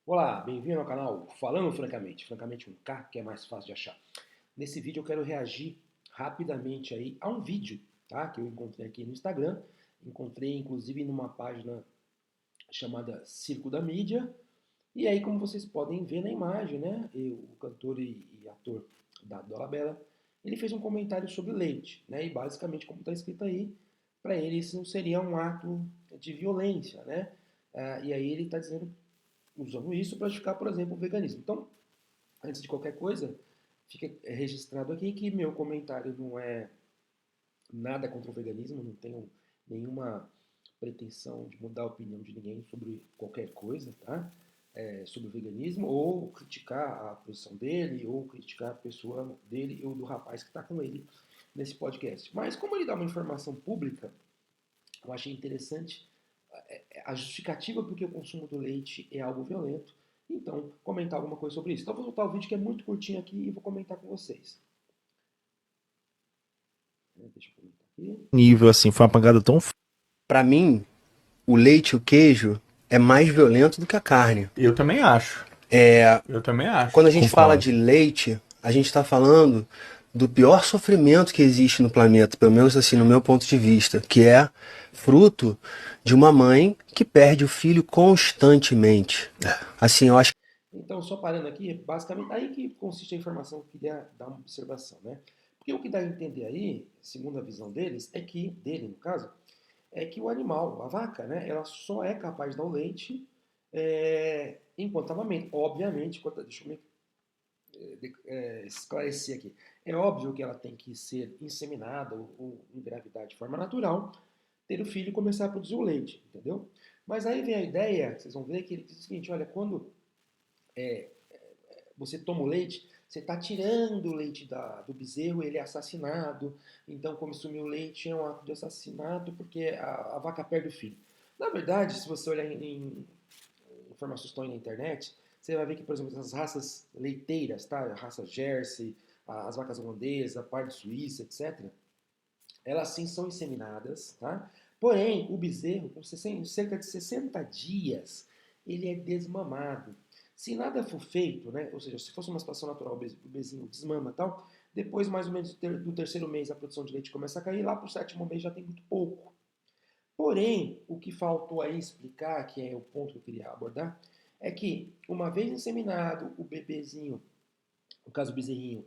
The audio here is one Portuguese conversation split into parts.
Olá, bem-vindo ao canal Falando Francamente, francamente um K que é mais fácil de achar. Nesse vídeo eu quero reagir rapidamente aí a um vídeo, tá? Que eu encontrei aqui no Instagram, encontrei inclusive numa página chamada Circo da Mídia, e aí como vocês podem ver na imagem, né? O cantor e ator da Dolabella, ele fez um comentário sobre leite, né? E basicamente como está escrito aí, para ele isso não seria um ato de violência, né? E aí ele está dizendo usando isso para justificar, por exemplo, o veganismo. Então, antes de qualquer coisa, fica registrado aqui que meu comentário não é nada contra o veganismo, não tenho nenhuma pretensão de mudar a opinião de ninguém sobre qualquer coisa, tá? Sobre o veganismo, ou criticar a posição dele, ou criticar a pessoa dele ou do rapaz que está com ele nesse podcast. Mas como ele dá uma informação pública, eu achei interessante a justificativa porque o consumo do leite é algo violento. Então, comentar alguma coisa sobre isso. Então, vou soltar o vídeo que é muito curtinho aqui e vou comentar com vocês. Deixa eu comentar aqui. Nível assim, foi uma pancada tão. Para mim, o leite e o queijo é mais violento do que a carne. Eu também acho. Eu também Quando acho. a gente fala Concordo. de leite, a gente está falando do pior sofrimento que existe no planeta, pelo menos assim, no meu ponto de vista, que é fruto de uma mãe que perde o filho constantemente. Assim, eu acho. Então, só parando aqui, basicamente, aí que consiste a informação que eu queria dar uma observação, né? Porque o que dá a entender aí, segundo a visão deles, é que, dele no caso, é que o animal, a vaca, né, ela só é capaz de dar o leite enquanto amamenta. Obviamente, deixa eu me esclarecer aqui. É óbvio que ela tem que ser inseminada ou engravidar de forma natural, ter o filho e começar a produzir o leite, entendeu? Mas aí vem a ideia, vocês vão ver que ele diz o seguinte, olha, quando você toma o leite, você está tirando o leite do bezerro, ele é assassinado, então consumir o leite é um ato de assassinato porque a vaca perde o filho. Na verdade, se você olhar em informações que estão aí na internet, você vai ver que, por exemplo, as raças leiteiras, tá? A raça Jersey, as vacas holandesas, a parda suíça, etc., elas sim são inseminadas, tá? Porém, o bezerro, com cerca de 60 dias, ele é desmamado. Se nada for feito, né? Ou seja, se fosse uma situação natural, o bezinho desmama e tal, depois, mais ou menos do terceiro mês, a produção de leite começa a cair, lá para o sétimo mês já tem muito pouco. Porém, o que faltou aí explicar, que é o ponto que eu queria abordar, é que uma vez inseminado o bebezinho, no caso o bezerrinho,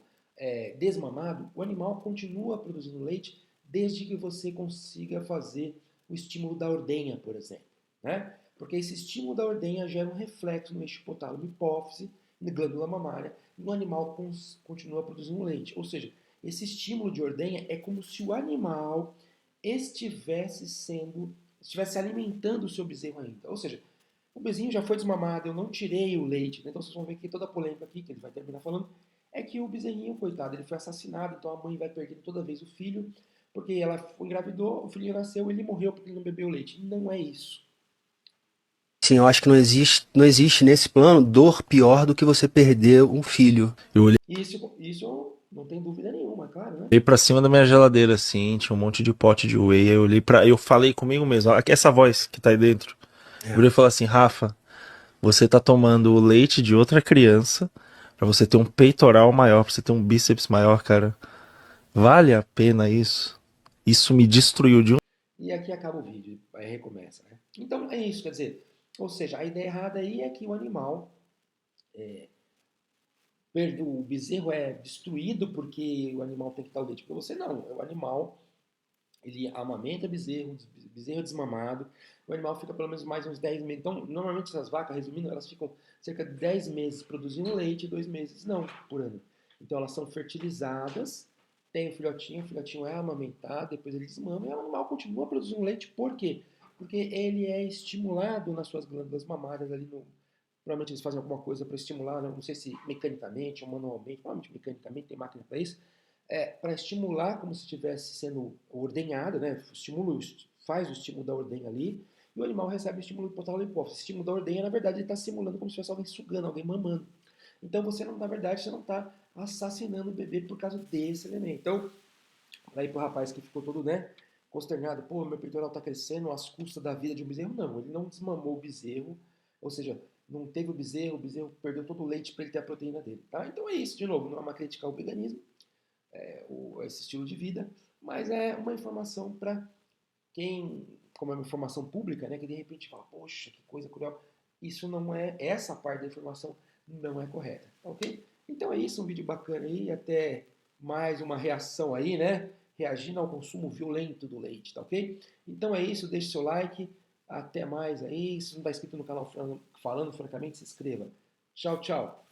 desmamado, o animal continua produzindo leite desde que você consiga fazer o estímulo da ordenha, por exemplo. Né? Porque esse estímulo da ordenha gera um reflexo no eixo hipotálamo hipófise, na glândula mamária, e o animal continua produzindo leite. Ou seja, esse estímulo de ordenha é como se o animal estivesse alimentando o seu bezerro ainda. Ou seja, o bezinho já foi desmamado, eu não tirei o leite, né? Então vocês vão ver que toda a polêmica aqui, que ele vai terminar falando, é que o bezerrinho, coitado, ele foi assassinado, então a mãe vai perdendo toda vez o filho, porque ela engravidou, o filho nasceu e ele morreu porque ele não bebeu leite. Não é isso. Assim, eu acho que não existe nesse plano dor pior do que você perder um filho. Eu Isso não tem dúvida nenhuma, claro, né? olhei pra cima da minha geladeira assim, tinha um monte de pote de whey. Aí eu olhei para, eu falei comigo mesmo, ó, essa voz que tá aí dentro. Eu É. virei e falei assim, Rafa, você tá tomando o leite de outra criança pra você ter um peitoral maior, pra você ter um bíceps maior, cara. Vale a pena isso? Isso me destruiu de um. E aqui acaba o vídeo, aí recomeça, né? Então é isso, quer dizer, ou seja, a ideia errada aí é que o animal, o bezerro é destruído porque o animal tem que dar o leite para você, não. O animal ele amamenta bezerro, bezerro desmamado, o animal fica pelo menos mais uns 10 meses. Então, normalmente essas vacas, resumindo, elas ficam cerca de 10 meses produzindo leite e 2 meses não por ano. Então elas são fertilizadas, tem o filhotinho é amamentado, depois ele desmama e o animal continua produzindo leite. Por quê? Porque ele é estimulado nas suas glândulas mamárias ali no. Provavelmente eles fazem alguma coisa para estimular, não sei se mecanicamente ou manualmente, provavelmente mecanicamente tem máquina para isso, para estimular como se estivesse sendo ordenhado, né? Faz o estímulo da ordenha ali, e o animal recebe o estímulo hipotálamo hipófise. O estímulo da ordenha, na verdade, ele está simulando como se fosse alguém sugando, alguém mamando. Então você não, na verdade, você não está assassinando o bebê por causa desse elemento. Então, para ir pro rapaz que ficou todo, né, consternado, pô, meu peitoral está crescendo às custas da vida de um bezerro, não, ele não desmamou o bezerro Ou seja, não teve o bezerro perdeu todo o leite para ele ter a proteína dele. Tá? Então é isso, de novo, não é uma crítica ao veganismo, esse estilo de vida, mas é uma informação para quem, como é uma informação pública, né, que de repente fala, poxa, que coisa cruel. Isso não é, essa parte da informação não é correta, tá ok? Então é isso, um vídeo bacana aí, até mais uma reação aí, né? Reagindo ao consumo violento do leite, tá ok? Então é isso, deixe seu like, até mais aí. Se não está inscrito no canal Falando Francamente, se inscreva. Tchau, tchau.